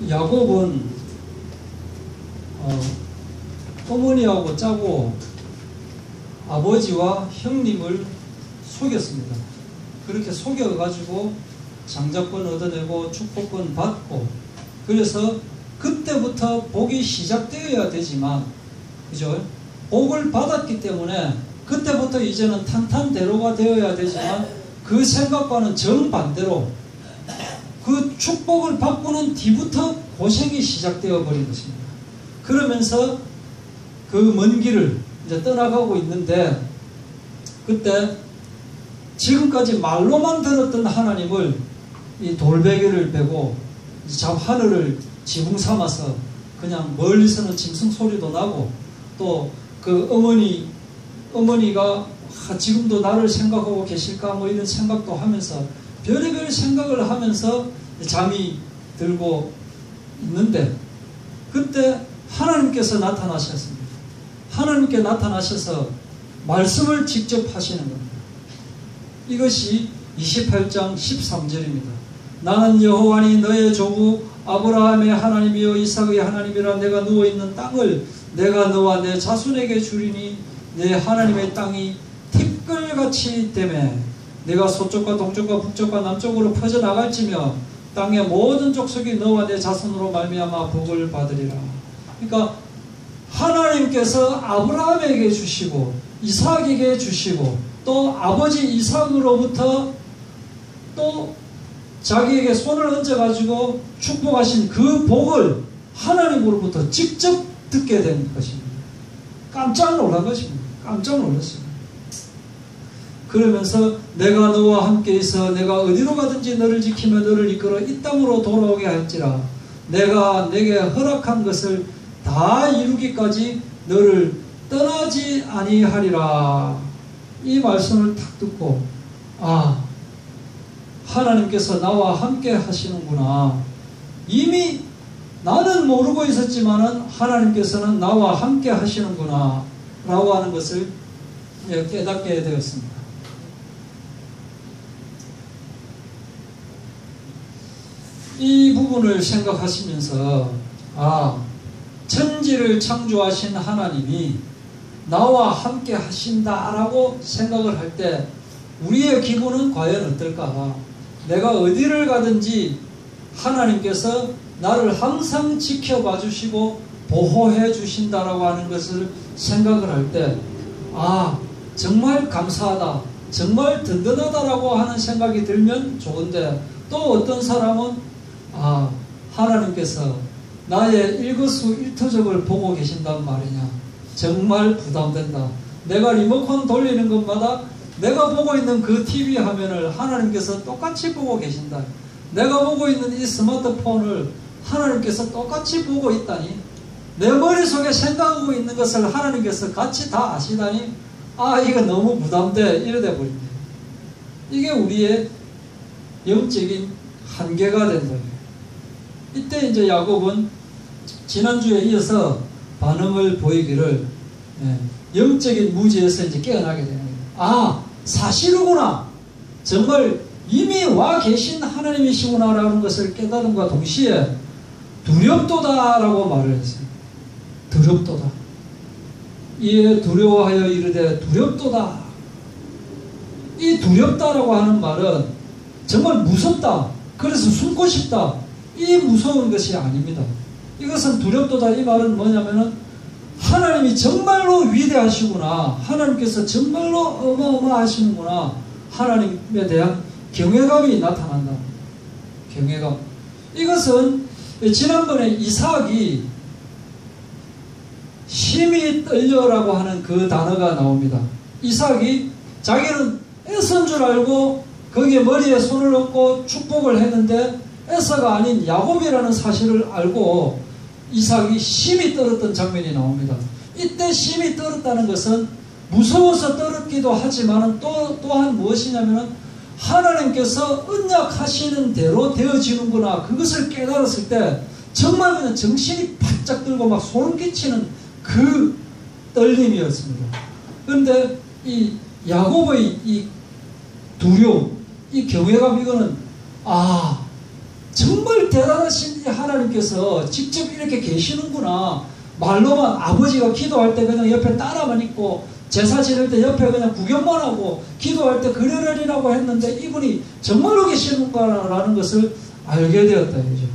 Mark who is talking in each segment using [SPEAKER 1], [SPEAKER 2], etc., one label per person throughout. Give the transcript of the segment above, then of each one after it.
[SPEAKER 1] 야곱은 어머니하고 짜고 아버지와 형님을 속였습니다. 그렇게 속여가지고 장자권 얻어내고 축복권 받고, 그래서 그때부터 복이 시작되어야 되지만, 그죠? 복을 받았기 때문에 그때부터 이제는 탄탄대로가 되어야 되지만, 그 생각과는 정반대로 그 축복을 받고는 뒤부터 고생이 시작되어 버린 것입니다. 그러면서 그 먼 길을 이제 떠나가고 있는데, 그때 지금까지 말로만 들었던 하나님을 이 돌베개를 베고 하늘을 지붕 삼아서 그냥 멀리서는 짐승 소리도 나고, 또 그 어머니가 지금도 나를 생각하고 계실까 뭐 이런 생각도 하면서 별의별 생각을 하면서 잠이 들고 있는데, 그때 하나님께서 나타나셨습니다. 하나님께 나타나셔서 말씀을 직접 하시는 겁니다. 이것이 28장 13절입니다. 나는 여호와니 너의 조부 아브라함의 하나님이요 이삭의 하나님이라. 내가 누워있는 땅을 내가 너와 내 자손에게 주리니 내 하나님의 땅이 티끌같이 되매 내가 서쪽과 동쪽과 북쪽과 남쪽으로 퍼져나갈지며 땅의 모든 족속이 너와 내 자손으로 말미암아 복을 받으리라. 그러니까 하나님께서 아브라함에게 주시고 이삭에게 주시고 또 아버지 이삭으로부터 또 자기에게 손을 얹어가지고 축복하신 그 복을 하나님으로부터 직접 듣게 된 것입니다. 깜짝 놀란 것입니다. 깜짝 놀랐습니다. 그러면서 내가 너와 함께 있어 내가 어디로 가든지 너를 지키며 너를 이끌어 이 땅으로 돌아오게 할지라. 내가 내게 허락한 것을 다 이루기까지 너를 떠나지 아니하리라. 이 말씀을 딱 듣고, 아, 하나님께서 나와 함께 하시는구나. 이미 나는 모르고 있었지만은 하나님께서는 나와 함께 하시는구나 라고 하는 것을 깨닫게 되었습니다. 이 부분을 생각하시면서, 아, 천지를 창조하신 하나님이 나와 함께 하신다라고 생각을 할 때 우리의 기분은 과연 어떨까? 내가 어디를 가든지 하나님께서 나를 항상 지켜봐 주시고 보호해 주신다라고 하는 것을 생각을 할 때, 아, 정말 감사하다, 정말 든든하다라고 하는 생각이 들면 좋은데, 또 어떤 사람은 아, 하나님께서 나의 일거수일투족을 보고 계신단 말이냐, 정말 부담된다. 내가 리모컨 돌리는 것마다 내가 보고 있는 그 TV 화면을 하나님께서 똑같이 보고 계신다. 내가 보고 있는 이 스마트폰을 하나님께서 똑같이 보고 있다니, 내 머릿속에 생각하고 있는 것을 하나님께서 같이 다 아시다니, 아, 이거 너무 부담돼. 이러다 버립니다. 이게 우리의 영적인 한계가 된 거예요. 이때 이제 야곱은 지난주에 이어서 반응을 보이기를, 영적인 무지에서 이제 깨어나게 되는 거예요. 아, 사실이구나. 정말 이미 와 계신 하나님이시구나라는 것을 깨달음과 동시에 두렵도다라고 말을 했어요. 두렵도다. 이에 두려워하여 이르되 두렵도다. 이 두렵다라고 하는 말은 정말 무섭다, 그래서 숨고 싶다, 이 무서운 것이 아닙니다. 이것은 두렵도다. 이 말은 뭐냐면은 하나님이 정말로 위대하시구나, 하나님께서 정말로 어마어마하시는구나, 하나님에 대한 경외감이 나타난다. 경외감. 이것은 지난번에 이삭이 심히 떨려라고 하는 그 단어가 나옵니다. 이삭이 자기는 에서인 줄 알고 거기에 머리에 손을 얹고 축복을 했는데 에서가 아닌 야곱이라는 사실을 알고 이삭이 심히 떨었던 장면이 나옵니다. 이때 심히 떨었다는 것은 무서워서 떨었기도 하지만 또한 무엇이냐면은 하나님께서 언약하시는 대로 되어지는구나, 그것을 깨달았을 때 정말 그냥 정신이 바짝 들고 막 소름 끼치는 그 떨림이었습니다. 그런데 이 야곱의 이 두려움, 이 경외감, 이거는 아, 정말 대단하신 하나님께서 직접 이렇게 계시는구나. 말로만 아버지가 기도할 때 그냥 옆에 따라만 있고 제사 지낼 때 옆에 그냥 구경만 하고 기도할 때 그러려니라고 했는데 이분이 정말로 계시는구나라는 것을 알게 되었다. 이죠.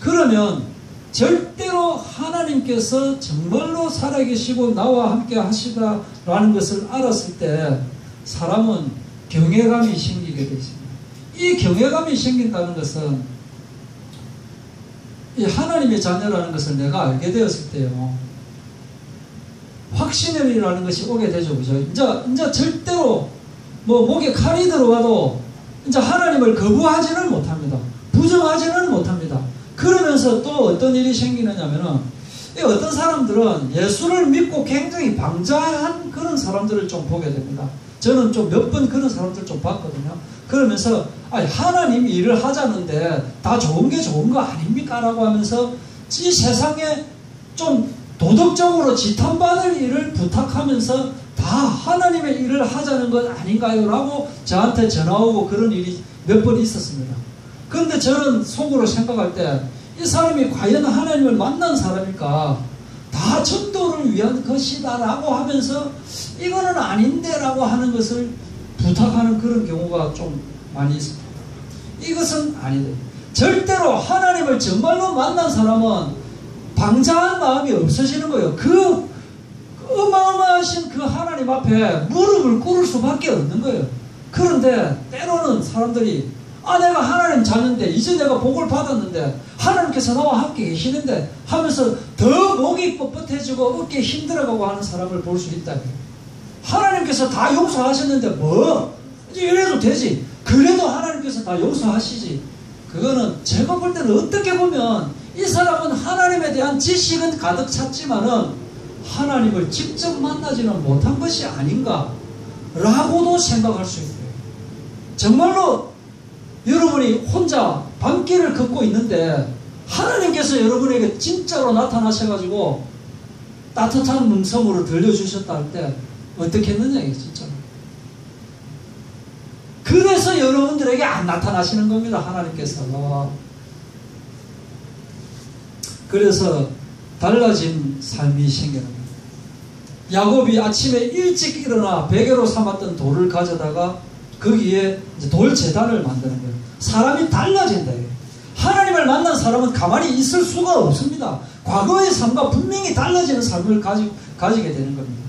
[SPEAKER 1] 그러면 절대로 하나님께서 정말로 살아계시고 나와 함께 하시다라는 것을 알았을 때 사람은 경외감이 생기게 되어 있습니다. 이 경외감이 생긴다는 것은 이 하나님의 자녀라는 것을 내가 알게 되었을 때요, 확신이라는 것이 오게 되죠. 그죠? 이제 절대로 목에 칼이 들어와도 이제 하나님을 거부하지는 못합니다. 부정하지는 못합니다. 그러면서 또 어떤 일이 생기느냐면은, 어떤 사람들은 예수를 믿고 굉장히 방자한 그런 사람들을 좀 보게 됩니다. 저는 좀 몇 번 그런 사람들 좀 봤거든요. 그러면서 하나님 일을 하자는데 다 좋은 게 좋은 거 아닙니까? 라고 하면서 이 세상에 좀 도덕적으로 지탄받을 일을 부탁하면서 다 하나님의 일을 하자는 것 아닌가요? 라고 저한테 전화 오고 그런 일이 몇 번 있었습니다. 그런데 저는 속으로 생각할 때 이 사람이 과연 하나님을 만난 사람일까? 다 전도를 위한 것이다 라고 하면서 이거는 아닌데 라고 하는 것을 부탁하는 그런 경우가 좀 많이 있습니다. 이것은 아니다. 절대로 하나님을 정말로 만난 사람은 방자한 마음이 없어지는 거예요. 그 어마어마하신 그 하나님 앞에 무릎을 꿇을 수밖에 없는 거예요. 그런데 때로는 사람들이 내가 하나님 자는데 이제 내가 복을 받았는데 하나님께서 나와 함께 계시는데 하면서 더 목이 뻣뻣해지고 어깨 힘들어가고 하는 사람을 볼 수 있다. 하나님께서 다 용서하셨는데 이제 이래도 되지. 그래도 하나님께서 다 용서하시지. 그거는 제가 볼 때는 어떻게 보면 이 사람은 하나님에 대한 지식은 가득 찼지만은 하나님을 직접 만나지는 못한 것이 아닌가 라고도 생각할 수 있어요. 정말로 여러분이 혼자 밤길을 걷고 있는데 하나님께서 여러분에게 진짜로 나타나셔가지고 따뜻한 음성으로 들려주셨다 할 때 어떻게 했느냐 이게 진짜로. 그래서 여러분들에게 안 나타나시는 겁니다. 하나님께서. 그래서 달라진 삶이 생겨납니다. 야곱이 아침에 일찍 일어나 베개로 삼았던 돌을 가져다가 거기에 이제 돌 제단을 만드는 거예요. 사람이 달라진다. 하나님을 만난 사람은 가만히 있을 수가 없습니다. 과거의 삶과 분명히 달라지는 삶을 가지게 되는 겁니다.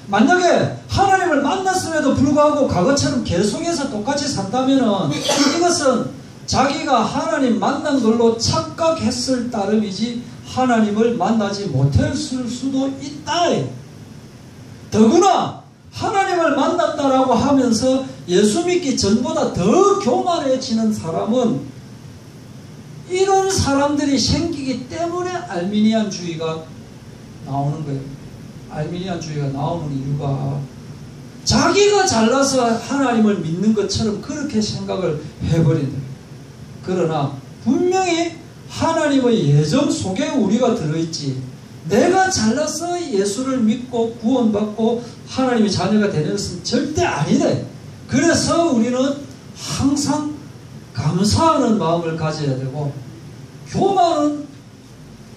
[SPEAKER 1] 만약에 하나님을 만났음에도 불구하고 과거처럼 계속해서 똑같이 산다면은 이것은 자기가 하나님 만난 걸로 착각했을 따름이지 하나님을 만나지 못했을 수도 있다. 더구나 하나님을 만났다라고 하면서 예수 믿기 전보다 더 교만해지는 사람은 이런 사람들이 생기기 때문에 알미니안주의가 나오는 거예요. 알미니안주의가 나오는 이유가 자기가 잘나서 하나님을 믿는 것처럼 그렇게 생각을 해버린다. 그러나 분명히 하나님의 예정 속에 우리가 들어있지, 내가 잘나서 예수를 믿고 구원받고 하나님의 자녀가 되는 것은 절대 아니다. 그래서 우리는 항상 감사하는 마음을 가져야 되고 교만은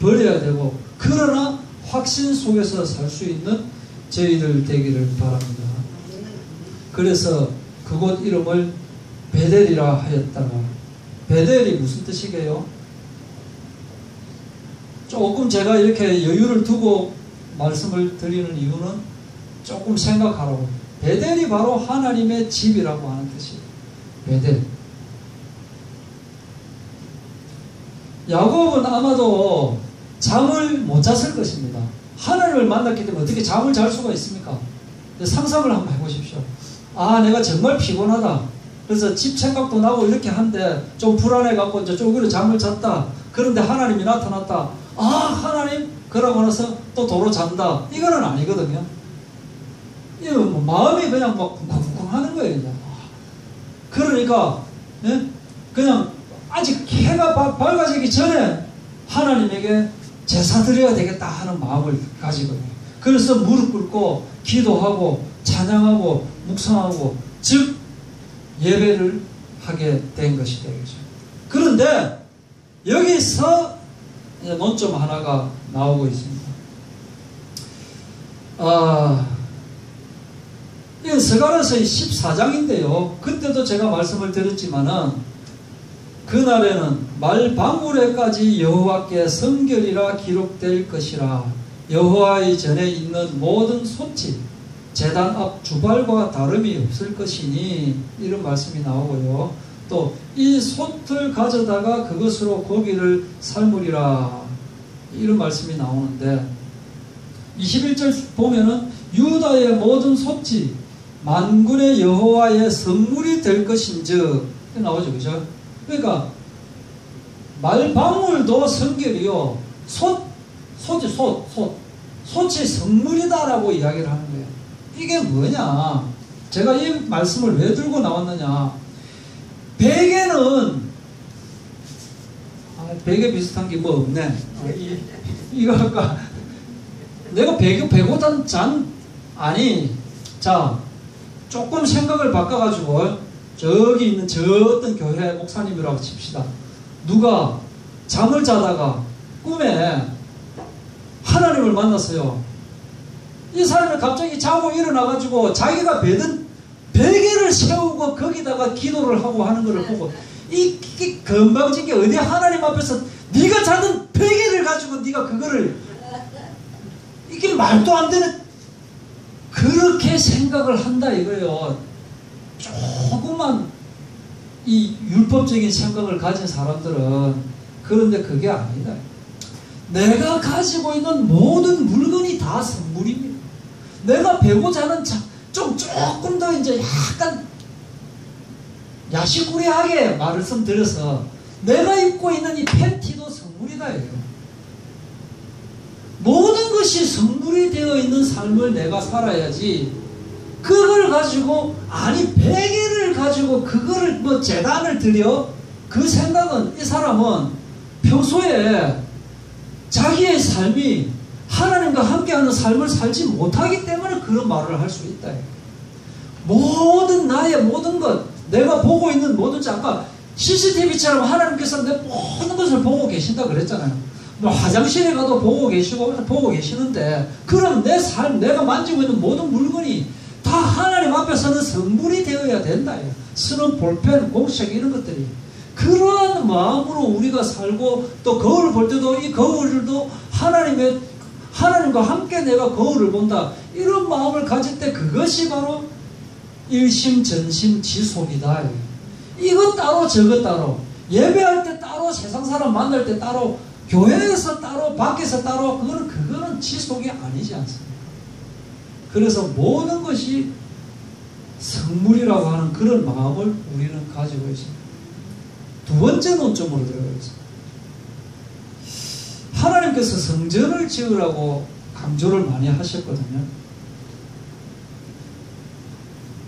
[SPEAKER 1] 버려야 되고, 그러나 확신 속에서 살 수 있는 저희들 되기를 바랍니다. 그래서 그곳 이름을 베델이라 하였다가, 베델이 무슨 뜻이게요? 조금 제가 이렇게 여유를 두고 말씀을 드리는 이유는 조금 생각하라고. 베델이 바로 하나님의 집이라고 하는 뜻이에요. 베델. 야곱은 아마도 잠을 못 잤을 것입니다. 하나님을 만났기 때문에 어떻게 잠을 잘 수가 있습니까? 상상을 한번 해보십시오. 내가 정말 피곤하다. 그래서 집 생각도 나고 이렇게 한데 좀 불안해갖고 이제 쪼그려 잠을 잤다. 그런데 하나님이 나타났다. 하나님? 그러고 나서 또 도로 잔다. 이거는 아니거든요. 이거 마음이 그냥 막 쿵쿵쿵 하는 거예요. 이제. 그러니까, 그냥 아직 해가 밝아지기 전에 하나님에게 제사 드려야 되겠다 하는 마음을 가지거든요. 그래서 무릎 꿇고 기도하고 찬양하고 묵상하고, 즉 예배를 하게 된 것이 되겠죠. 그런데 여기서 논점 하나가 나오고 있습니다. 이건 스가랴서의 14장인데요. 그때도 제가 말씀을 드렸지만은 그날에는 말방울에까지 여호와께 성결이라 기록될 것이라. 여호와의 전에 있는 모든 솥이 제단 앞 주발과 다름이 없을 것이니, 이런 말씀이 나오고요. 또 이 솥을 가져다가 그것으로 고기를 삶으리라, 이런 말씀이 나오는데, 21절 보면은 유다의 모든 솥이 만군의 여호와의 선물이 될 것인즉 나오죠, 그죠? 그러니까 말방울도 성결이요, 솥이 성물이다라고 이야기를 하는 거예요. 이게 뭐냐? 제가 이 말씀을 왜 들고 나왔느냐? 베개는 베개 비슷한 게 뭐 없네. 이거 아까 내가 베고단 잔 아니. 자, 조금 생각을 바꿔가지고 저기 있는 저 어떤 교회 목사님이라고 칩시다. 누가 잠을 자다가 꿈에 하나님을 만났어요. 이 사람이 갑자기 자고 일어나가지고 자기가 베든 베개를 세우고 거기다가 기도를 하고 하는 것을 보고, 이 건방진 게 어디 하나님 앞에서 네가 자던 베개를 가지고 네가 그거를, 이게 말도 안 되는, 그렇게 생각을 한다 이거예요. 조금만 이 율법적인 생각을 가진 사람들은. 그런데 그게 아니다. 내가 가지고 있는 모든 물건이 다 선물입니다. 내가 베고 자는 조금 더 이제 약간 야시꾸리하게 말씀드려서 내가 입고 있는 이 팬티도 선물이다 이거예요. 모든 것이 선물이 되어 있는 삶을 내가 살아야지, 그걸 가지고, 아니 베개를 가지고 그거를 뭐 제단을 드려? 그 생각은, 이 사람은 평소에 자기의 삶이 하나님과 함께하는 삶을 살지 못하기 때문에 그런 말을 할 수 있다. 모든 나의 모든 것, 내가 보고 있는 모든 것, 아까 CCTV처럼 하나님께서 내 모든 것을 보고 계신다 그랬잖아요. 뭐 화장실에 가도 보고 계시는데, 그럼 내 삶, 내가 만지고 있는 모든 물건이 다 하나님 앞에서는 선물이 되어야 된다. 쓰는 볼펜, 공책 이런 것들이. 그러한 마음으로 우리가 살고, 또 거울을 볼 때도 이 거울도 하나님과 함께 내가 거울을 본다, 이런 마음을 가질 때 그것이 바로 일심전심지속이다. 이것 따로 저것 따로, 예배할 때 따로, 세상 사람 만날 때 따로, 교회에서 따로, 밖에서 따로, 그거는 지속이 아니지 않습니까? 그래서 모든 것이 성물이라고 하는 그런 마음을 우리는 가지고 있습니다. 두 번째 논점으로 들어가겠습니다. 하나님께서 성전을 지으라고 강조를 많이 하셨거든요.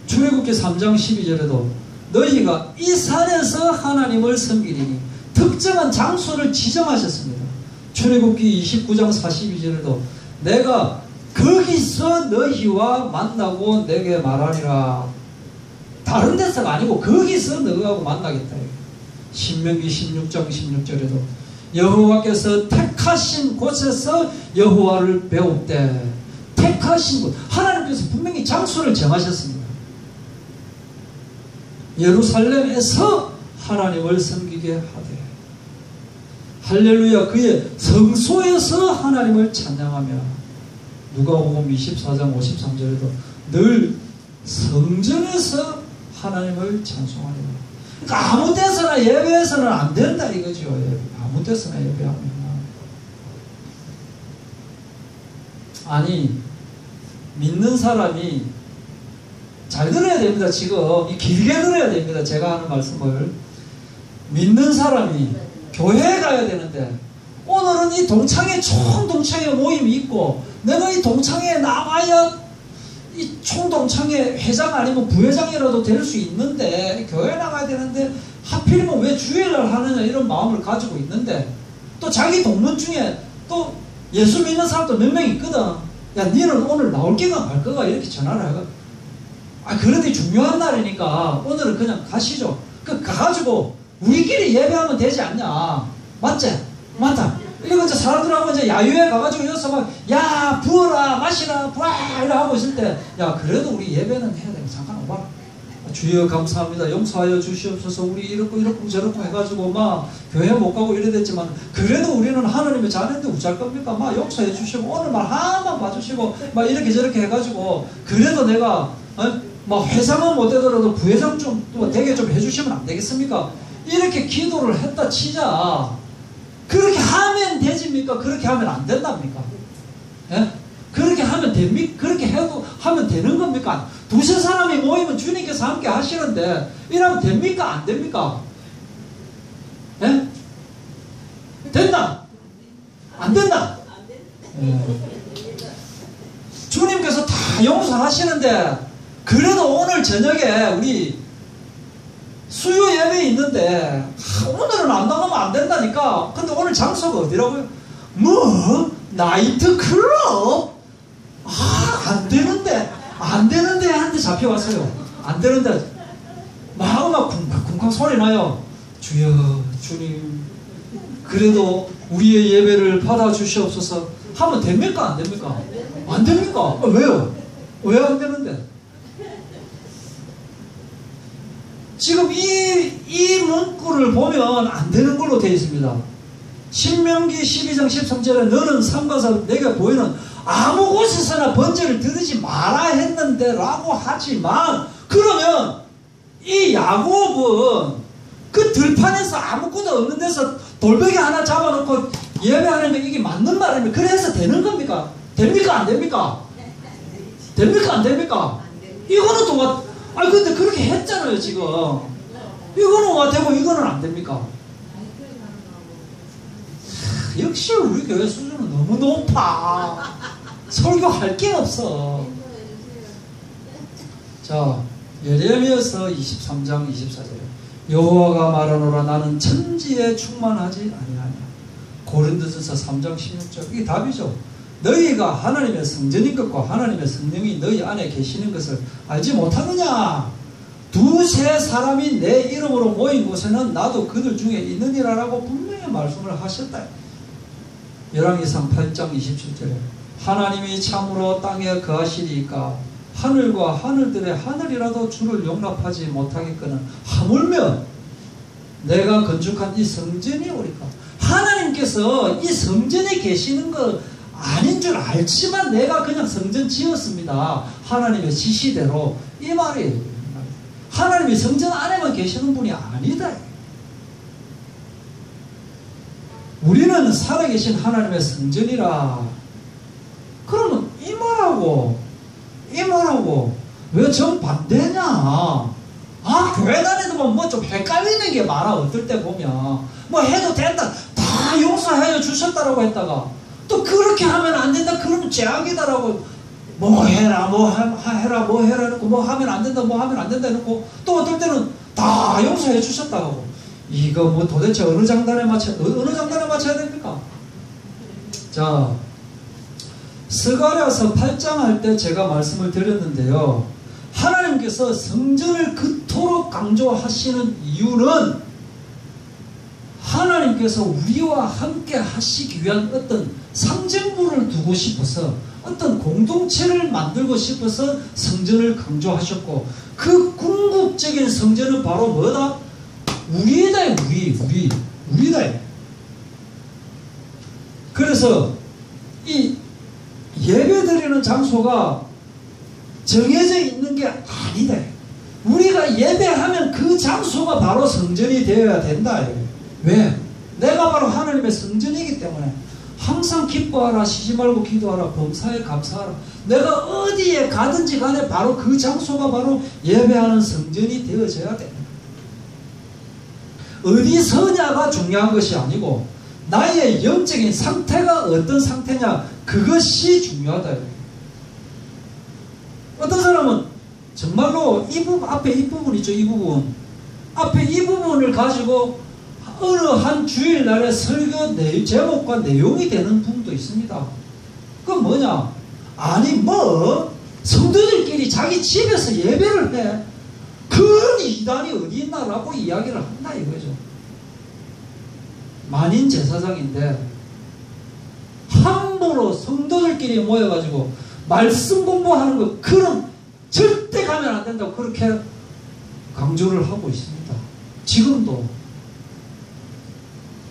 [SPEAKER 1] 출애굽기 3장 12절에도 너희가 이 산에서 하나님을 섬기리니, 특정한 장소를 지정하셨습니다. 출애굽기 29장 42절에도 내가 거기서 너희와 만나고 내게 말하리라. 다른 데서가 아니고 거기서 너희하고 만나겠다. 신명기 16장 16절에도 여호와께서 택하신 곳에서 여호와를 배울 때, 택하신 곳, 하나님께서 분명히 장소를 정하셨습니다. 예루살렘에서 하나님을 섬기게 하되, 할렐루야, 그의 성소에서 하나님을 찬양하며, 누가복음 24장 53절에도 늘 성전에서 하나님을 찬송하리라. 그러니까 아무 데서나 예배해서는 안 된다 이거죠. 아무 데서나 예배하면. 아니, 믿는 사람이 잘 들어야 됩니다. 지금 길게 들어야 됩니다. 제가 하는 말씀을. 믿는 사람이 교회에 가야 되는데, 오늘은 이 동창회, 총동창회 모임이 있고, 내가 이 동창회에 나가야 이 총동창회 회장 아니면 부회장이라도 될 수 있는데, 교회 나가야 되는데 하필이면 왜 주일날 하느냐, 이런 마음을 가지고 있는데, 또 자기 동문 중에 또 예수 믿는 사람도 몇 명 있거든. 야, 니는 오늘 나올 게가 말 거가, 이렇게 전화를 해가. 그런데 중요한 날이니까 오늘은 그냥 가시죠. 가가지고 우리끼리 예배하면 되지 않냐. 맞지? 맞다. 이거 이제 사람들하고 이제 야유회 가가지고 여기서 막, 야, 부어라, 마시라, 부아, 이래 하고 있을 때, 야, 그래도 우리 예배는 해야 돼. 잠깐 오봐라. 주여 감사합니다. 용서하여 주시옵소서. 우리 이렇고 저렇고 해가지고 막 교회 못 가고 이래 됐지만 그래도 우리는 하나님의 자녀인데 어쩔 겁니까? 막 용서해 주시고 오늘 말 하나만 봐주시고 막 이렇게 저렇게 해가지고 그래도 내가 막 회장은 못 되더라도 부회장 좀 되게 좀 해주시면 안 되겠습니까? 이렇게 기도를 했다 치자. 그렇게 하면 되집니까? 그렇게 하면 안 된답니까? 예? 그렇게 하면 됩니까? 그렇게 해도 하면 되는 겁니까? 두세 사람이 모이면 주님께서 함께 하시는데 이러면 됩니까? 안 됩니까? 예? 된다? 안 된다? 예. 주님께서 다 용서하시는데 그래도 오늘 저녁에 우리 수요 예배 있는데 오늘은 안 나가면 안 된다니까. 근데 오늘 장소가 어디라고요? 뭐? 나이트 클럽? 안 되는데 한테 잡혀왔어요. 안 되는데 막 쿵쾅쿵쾅 소리 나요. 주여 주님 그래도 우리의 예배를 받아주시옵소서 하면 됩니까? 안 됩니까? 안 됩니까? 왜요? 왜 안 되는데? 지금 이 문구를 보면 안 되는 걸로 되어 있습니다. 신명기 12장 13절에 너는 삼가서 내게 보이는 아무 곳에서나 번제를 드리지 마라 했는데 라고 하지만 그러면 이 야곱은 그 들판에서 아무것도 없는 데서 돌베개 하나 잡아놓고 예배하는 게 이게 맞는 말입니까? 그래서 되는 겁니까? 됩니까? 안 됩니까? 됩니까? 안 됩니까? 이거는 또 근데 그렇게 했잖아요 지금. 이거는 와 되고 이거는 안 됩니까? 역시 우리 교회 수준은 너무 높아. 설교할 게 없어. 자, 예레미야서 23장 24절에 여호와가 말하노라 나는 천지에 충만하지 아니하냐. 고린도전서 3장 16절 이게 답이죠. 너희가 하나님의 성전인 것과 하나님의 성령이 너희 안에 계시는 것을 알지 못하느냐. 두세 사람이 내 이름으로 모인 곳에는 나도 그들 중에 있느니라 라고 분명히 말씀을 하셨다. 열왕기상 8장 27절에 하나님이 참으로 땅에 거하시리까 하늘과 하늘들의 하늘이라도 주를 용납하지 못하겠거늘 하물며 내가 건축한 이 성전이 오리까. 하나님께서 이 성전에 계시는 거 아닌 줄 알지만 내가 그냥 성전 지었습니다. 하나님의 지시대로. 이 말이에요. 하나님이 성전 안에만 계시는 분이 아니다. 우리는 살아계신 하나님의 성전이라. 그러면 이 말하고 왜 정반대냐. 교회 다니면 뭐 좀 헷갈리는 게 많아. 어떨 때 보면 뭐 해도 된다 다 용서해 주셨다라고 했다가 또 그렇게 하면 안 된다 그러면 죄악이다라고 뭐 해라 해놓고 뭐 하면 안 된다 뭐 하면 안 된다 해놓고 또 어떨 때는 다 용서해 주셨다고. 이거 뭐 도대체 어느 장단에 맞춰야 됩니까? 자, 스가랴서 8장 할 때 제가 말씀을 드렸는데요. 하나님께서 성전을 그토록 강조하시는 이유는 하나님께서 우리와 함께 하시기 위한 어떤 상징물을 두고 싶어서 어떤 공동체를 만들고 싶어서 성전을 강조하셨고 그 궁극적인 성전은 바로 뭐다? 우리다. 우리다. 그래서 이 예배드리는 장소가 정해져 있는 게 아니다. 우리가 예배하면 그 장소가 바로 성전이 되어야 된다. 왜? 내가 바로 하나님의 성전이기 때문에 항상 기뻐하라, 쉬지 말고 기도하라, 범사에 감사하라. 내가 어디에 가든지 간에 바로 그 장소가 바로 예배하는 성전이 되어져야 돼. 어디 서냐가 중요한 것이 아니고 나의 영적인 상태가 어떤 상태냐 그것이 중요하다. 어떤 사람은 정말로 이 부분, 앞에 이 부분 있죠. 이 부분 앞에 이 부분을 가지고 어느 한 주일날의 설교 제목과 내용이 되는 분도 있습니다. 그건 뭐냐? 아니 뭐 성도들끼리 자기 집에서 예배를 해. 그런 이단이 어디 있나라고 이야기를 한다 이거죠. 만인 제사장인데 함부로 성도들끼리 모여가지고 말씀 공부하는 거 그런 절대 가면 안 된다고 그렇게 강조를 하고 있습니다. 지금도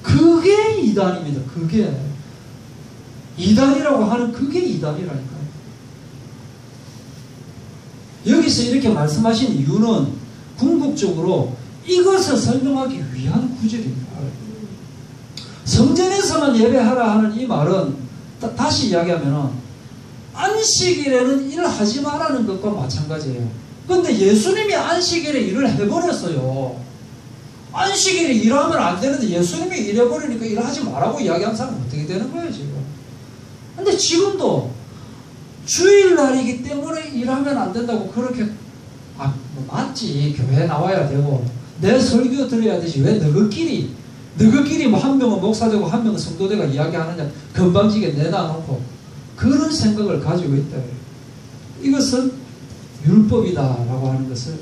[SPEAKER 1] 그게 이단입니다. 그게 이단이라고 하는 그게 이단이라니까요. 여기서 이렇게 말씀하신 이유는 궁극적으로 이것을 설명하기 위한 구절입니다. 성전에서만 예배하라 하는 이 말은 다시 이야기하면 안식일에는 일하지 말라는 것과 마찬가지예요. 그런데 예수님이 안식일에 일을 해버렸어요. 안식일에 일하면 안 되는데 예수님이 일해버리니까 일하지 말라고 이야기한 사람은 어떻게 되는 거예요 지금? 근데 지금도 주일날이기 때문에 일하면 안 된다고 그렇게 맞지. 교회 나와야 되고 내 설교 들어야 되지. 왜 너희끼리 뭐 한 명은 목사되고 한 명은 성도되가 이야기하느냐 건방지게 내놔놓고 그런 생각을 가지고 있다. 이것은 율법이다라고 하는 것을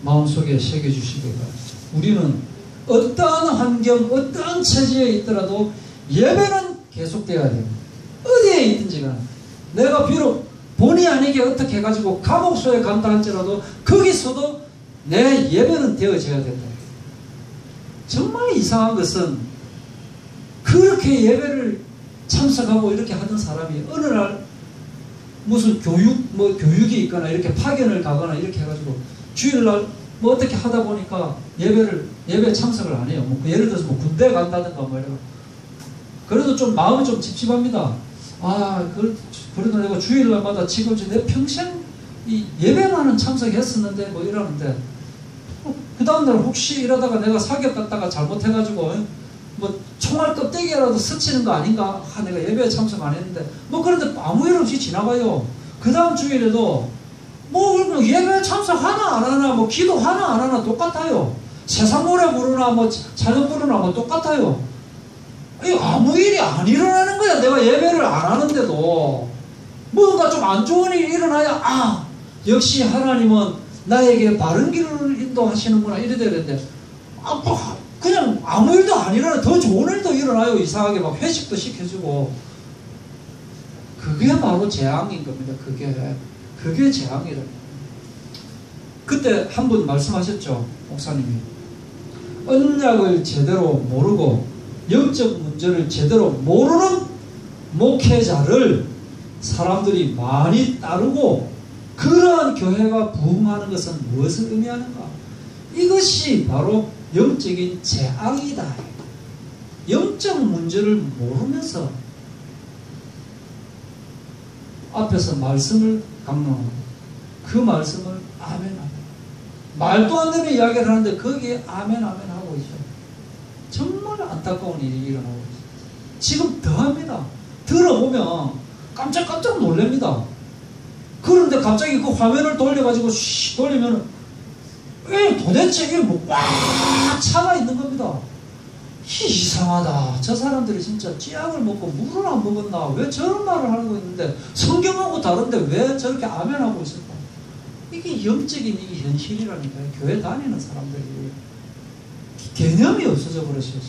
[SPEAKER 1] 마음속에 새겨주시기 바랍니다. 우리는 어떠한 환경, 어떠한 처지에 있더라도 예배는 계속되어야 됩니다. 어디에 있든지 간에 내가 비록 본의 아니게 어떻게 해가지고 감옥소에 간다 할지라도 거기서도 내 예배는 되어져야 된다. 정말 이상한 것은 그렇게 예배를 참석하고 이렇게 하던 사람이 어느 날 무슨 교육이 있거나 이렇게 파견을 가거나 이렇게 해가지고 주일날 뭐 어떻게 하다 보니까 예배 참석을 안 해요. 뭐 예를 들어서 뭐 군대 간다든가 뭐 이런. 그래도 좀 마음이 좀 찝찝합니다. 그래도 내가 주일날마다 지금 내 평생 이 예배만은 참석했었는데 뭐 이러는데 그 다음날 혹시 이러다가 내가 사격 갔다가 잘못해가지고 뭐 총알 껍데기라도 스치는 거 아닌가? 내가 예배에 참석 안 했는데 뭐 그런데 아무 일 없이 지나가요. 그 다음 주일에도 뭐 예배 참석하나 안 하나 뭐 기도하나 안 하나 똑같아요. 세상 노래 부르나 뭐 찬양 부르나 뭐 똑같아요. 아무 일이 안 일어나는 거야. 내가 예배를 안 하는데도 뭔가 좀 안 좋은 일이 일어나야 역시 하나님은 나에게 바른 길을 인도하시는구나 이래 되는데 그냥 아무 일도 안 일어나. 더 좋은 일도 일어나요. 이상하게 막 회식도 시켜주고. 그게 바로 재앙인 겁니다. 그게 재앙이라. 그때 한 분 말씀하셨죠. 목사님이 언약을 제대로 모르고 영적 문제를 제대로 모르는 목회자를 사람들이 많이 따르고 그러한 교회가 부흥하는 것은 무엇을 의미하는가? 이것이 바로 영적인 재앙이다. 영적 문제를 모르면서 앞에서 말씀을 강론하고 그 말씀을 아멘하고 말도 안 되는 이야기를 하는데 거기에 아멘 하고 있죠. 정말 안타까운 일이 일어나고 있어요. 지금 더합니다. 들어보면 깜짝 놀랍니다. 그런데 갑자기 그 화면을 돌려가지고 돌리면 도대체 이게 뭐 꽉 차가 있는 겁니다. 이상하다. 저 사람들이 진짜 찌약을 먹고 물을 안 먹었나? 왜 저런 말을 하고 있는데 성경하고 다른데 왜 저렇게 아멘하고 있을까? 이게 영적인 이게 현실이라니까요. 교회 다니는 사람들이 개념이 없어져 버렸어요.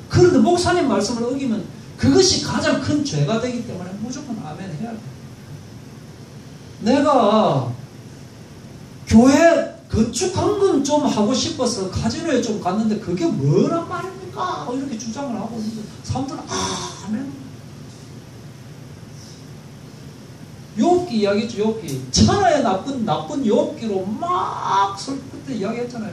[SPEAKER 1] 그런데 목사님 말씀을 어기면 그것이 가장 큰 죄가 되기 때문에 무조건 아멘 해야 돼. 내가 교회 건축헌금 좀 하고 싶어서 카지노에 좀 갔는데 그게 뭐란 말입니까? 이렇게 주장을 하고 있는데 사람들은 아멘. 욥기 이야기했죠. 욥기 천하의 나쁜 욥기로 막 그때 이야기했잖아요.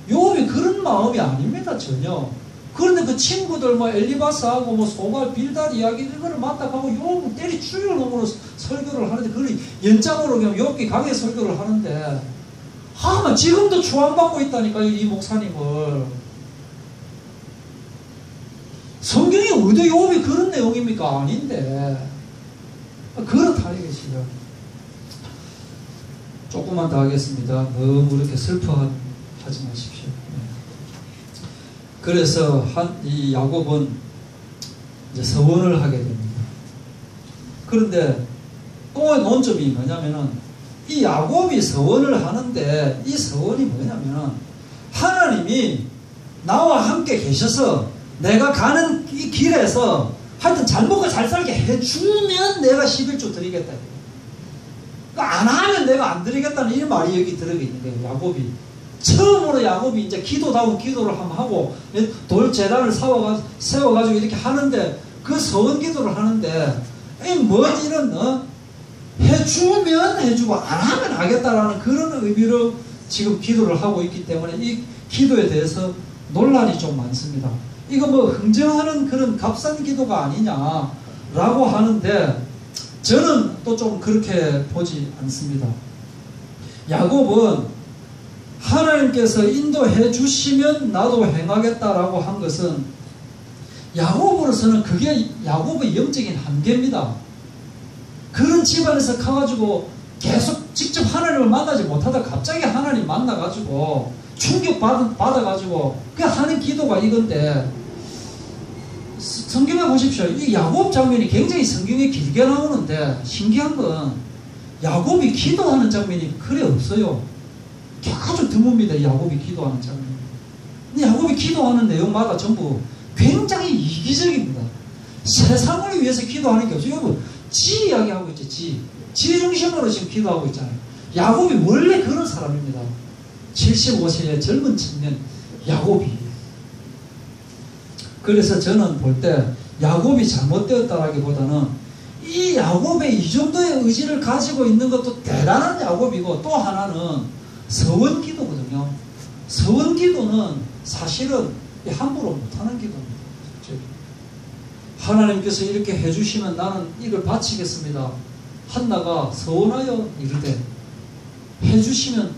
[SPEAKER 1] 욥이 그런 마음이 아닙니다. 전혀. 그런데 그 친구들 뭐 엘리바스하고 뭐 소발 빌달 이야기 이거를 맞닥하고 욥을 때리 죽일 놈으로 설교를 하는데 그걸 연장으로 그냥 욥기 강의 설교를 하는데 지금도 추앙받고 있다니까요. 이 목사님을. 성경이 어디 욥이 그런 내용입니까? 아닌데. 그렇다 이것이요. 조금만 더 하겠습니다. 너무 이렇게 슬퍼하지 마십시오. 그래서 이 야곱은 이제 서원을 하게 됩니다. 그런데 또 논점이 뭐냐면은 이 야곱이 서원을 하는데 이 서원이 뭐냐면은 하나님이 나와 함께 계셔서 내가 가는 이 길에서 하여튼 잘 먹고 잘 살게 해주면 내가 11조 드리겠다. 그러니까 안 하면 내가 안 드리겠다는 이 말이 여기 들어가 있는 거예요. 야곱이. 처음으로 야곱이 이제 기도다운 기도를 한번 하고 돌 제단을 세워가지고 이렇게 하는데 그 서원 기도를 하는데 뭔 이런 해주면 해주고 안 하면 하겠다라는 그런 의미로 지금 기도를 하고 있기 때문에 이 기도에 대해서 논란이 좀 많습니다. 이거 뭐 흥정하는 그런 값싼 기도가 아니냐라고 하는데 저는 또 좀 그렇게 보지 않습니다. 야곱은 하나님께서 인도해 주시면 나도 행하겠다라고 한 것은 야곱으로서는 그게 야곱의 영적인 한계입니다. 그런 집안에서 가가지고 계속 직접 하나님을 만나지 못하다 갑자기 하나님 만나가지고 충격받아가지고 그 하는 기도가 이건데 성경에 보십시오. 이 야곱 장면이 굉장히 성경에 길게 나오는데 신기한 건 야곱이 기도하는 장면이 그래 없어요. 아주 드뭅니다. 야곱이 기도하는 장면. 근데 야곱이 기도하는 내용마다 전부 굉장히 이기적입니다. 세상을 위해서 기도하는 게 없어요. 여러분, 지 이야기하고 있죠. 지 중심으로 지금 기도하고 있잖아요. 야곱이 원래 그런 사람입니다. 75세의 젊은 청년 야곱이. 그래서 저는 볼 때 야곱이 잘못되었다라기보다는 이 야곱의 이 정도의 의지를 가지고 있는 것도 대단한 야곱이고 또 하나는 서원기도거든요. 서원기도는 사실은 함부로 못하는 기도입니다. 하나님께서 이렇게 해주시면 나는 이걸 바치겠습니다. 한나가 서원하여 이르되 해주시면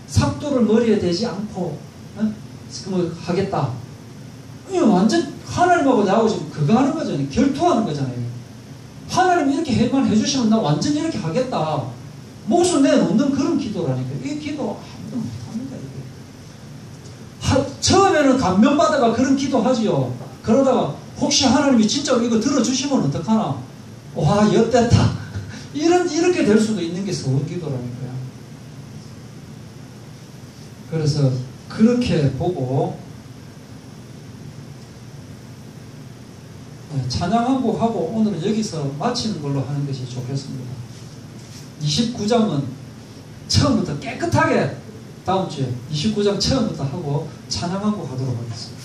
[SPEAKER 1] 삭도를 머리에 대지 않고 하겠다. 완전 하나님하고 나하고 지금 그거 하는 거잖아요. 결투하는 거잖아요. 하나님 이렇게 해주시면 나 완전 이렇게 하겠다. 목숨 내놓는 그런 기도라니까. 이 기도 아무도 못합니다. 처음에는 감명받아가 그런 기도하지요. 그러다가 혹시 하나님이 진짜로 이거 들어주시면 어떡하나. 와, 엿됐다. 이렇게 될 수도 있는 게 서원기도라니까요. 그래서 그렇게 보고 찬양 한 곡 하고 오늘은 여기서 마치는 걸로 하는 것이 좋겠습니다. 29장은 처음부터 깨끗하게 다음 주에 29장 처음부터 하고 찬양 한 곡 하도록 하겠습니다.